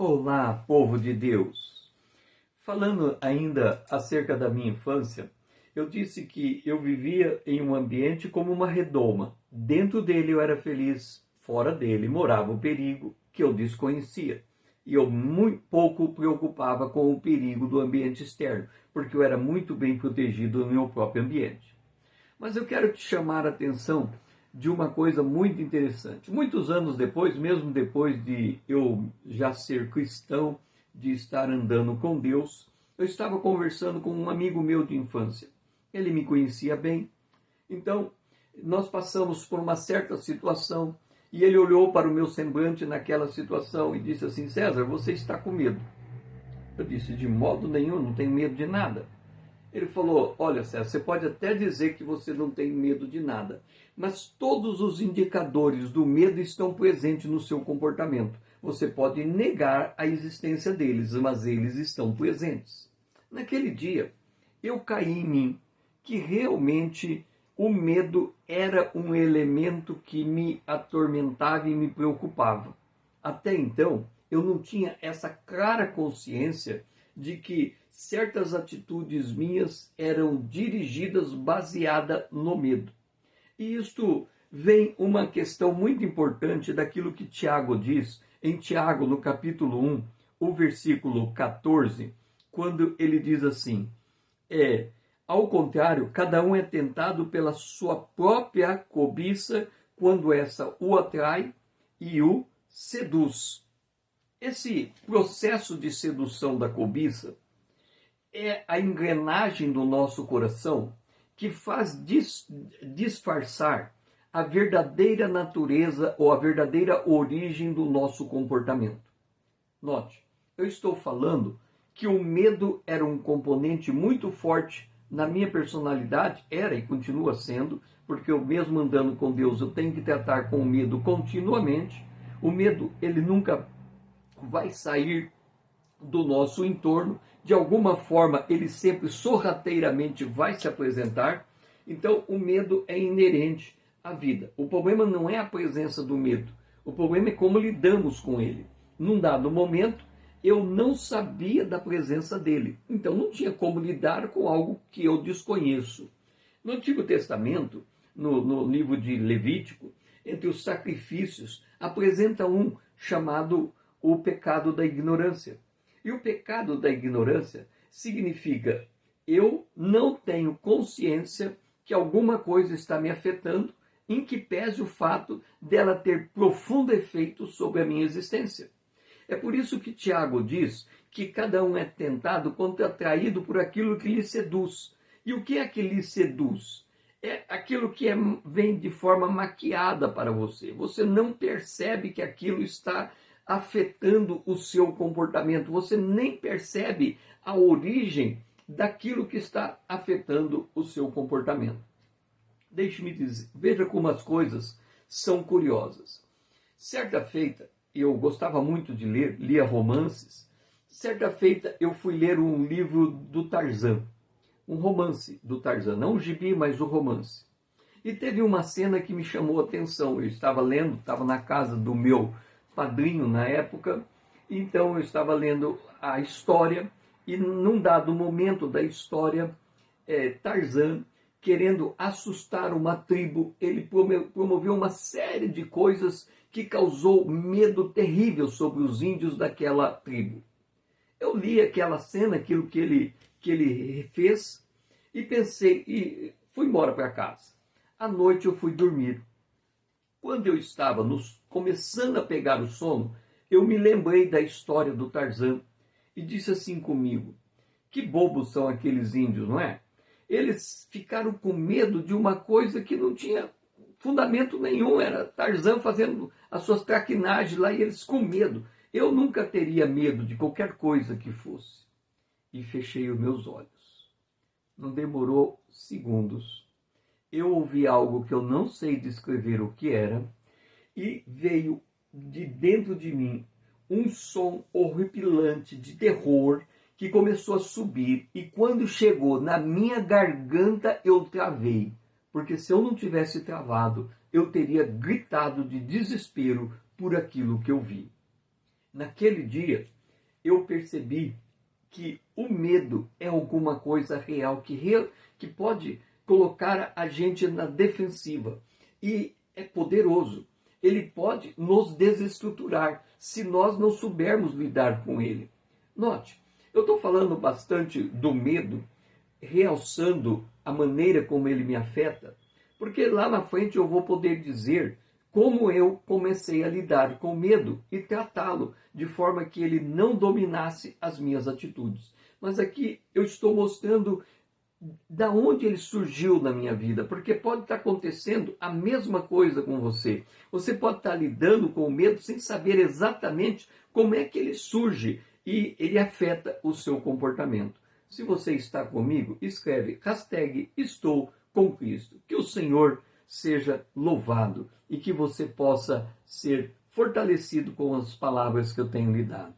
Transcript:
Olá, povo de Deus! Falando ainda acerca da minha infância, eu disse que eu vivia em um ambiente como uma redoma. Dentro dele eu era feliz, fora dele morava o perigo que eu desconhecia. E eu muito pouco preocupava com o perigo do ambiente externo, porque eu era muito bem protegido no meu próprio ambiente. Mas eu quero te chamar a atenção de uma coisa muito interessante. Muitos anos depois, mesmo depois de eu já ser cristão, de estar andando com Deus, eu estava conversando com um amigo meu de infância. Ele me conhecia bem, então nós passamos por uma certa situação e ele olhou para o meu semblante naquela situação e disse assim: César, você está com medo? Eu disse: de modo nenhum, não tenho medo de nada. Ele falou: olha, César, você pode até dizer que você não tem medo de nada, mas todos os indicadores do medo estão presentes no seu comportamento. Você pode negar a existência deles, mas eles estão presentes. Naquele dia, eu caí em mim que realmente o medo era um elemento que me atormentava e me preocupava. Até então, eu não tinha essa clara consciência de que certas atitudes minhas eram dirigidas baseada no medo. E isto vem uma questão muito importante daquilo que Tiago diz, em Tiago, no capítulo 1, o versículo 14, quando ele diz assim: ao contrário, cada um é tentado pela sua própria cobiça, quando essa o atrai e o seduz. Esse processo de sedução da cobiça é a engrenagem do nosso coração que faz disfarçar a verdadeira natureza ou a verdadeira origem do nosso comportamento. Note, eu estou falando que o medo era um componente muito forte na minha personalidade, era e continua sendo, porque eu mesmo andando com Deus, eu tenho que tratar com o medo continuamente. O medo, ele nunca vai sair do nosso entorno, de alguma forma ele sempre sorrateiramente vai se apresentar. Então o medo é inerente à vida. O problema não é a presença do medo, o problema é como lidamos com ele. Num dado momento eu não sabia da presença dele, então não tinha como lidar com algo que eu desconheço. No Antigo Testamento, no livro de Levítico, entre os sacrifícios, apresenta um chamado o pecado da ignorância. E o pecado da ignorância significa: eu não tenho consciência que alguma coisa está me afetando, em que pese o fato dela ter profundo efeito sobre a minha existência. É por isso que Tiago diz que cada um é tentado quando é atraído por aquilo que lhe seduz. E o que é que lhe seduz? É aquilo que vem de forma maquiada para você. Você não percebe que aquilo está afetando o seu comportamento. Você nem percebe a origem daquilo que está afetando o seu comportamento. Deixe-me dizer, veja como as coisas são curiosas. Certa feita, eu gostava muito de ler, lia romances. Certa feita eu fui ler um livro do Tarzan, um romance do Tarzan, não um gibi, mas um romance. E teve uma cena que me chamou a atenção. Eu estava lendo, estava na casa do meu padrinho na época, então eu estava lendo a história e num dado momento da história, Tarzan, querendo assustar uma tribo, ele promoveu uma série de coisas que causou medo terrível sobre os índios daquela tribo. Eu li aquela cena, aquilo que ele fez, e pensei, e fui embora para casa. À noite eu fui dormir. Quando eu estava começando a pegar o sono, eu me lembrei da história do Tarzan e disse assim comigo: que bobos são aqueles índios, não é? Eles ficaram com medo de uma coisa que não tinha fundamento nenhum, era Tarzan fazendo as suas traquinagens lá e eles com medo. Eu nunca teria medo de qualquer coisa que fosse. E fechei os meus olhos. Não demorou segundos. Eu ouvi algo que eu não sei descrever o que era, e veio de dentro de mim um som horripilante de terror que começou a subir, e quando chegou na minha garganta eu travei, porque se eu não tivesse travado, eu teria gritado de desespero por aquilo que eu vi. Naquele dia, eu percebi que o medo é alguma coisa real, que pode colocar a gente na defensiva. E é poderoso. Ele pode nos desestruturar se nós não soubermos lidar com ele. Note, eu estou falando bastante do medo, realçando a maneira como ele me afeta, porque lá na frente eu vou poder dizer como eu comecei a lidar com medo e tratá-lo de forma que ele não dominasse as minhas atitudes. Mas aqui eu estou mostrando da onde ele surgiu na minha vida, porque pode estar acontecendo a mesma coisa com você. Você pode estar lidando com o medo sem saber exatamente como é que ele surge e ele afeta o seu comportamento. Se você está comigo, escreve #estou com Cristo. Que o Senhor seja louvado e que você possa ser fortalecido com as palavras que eu tenho lhe dado.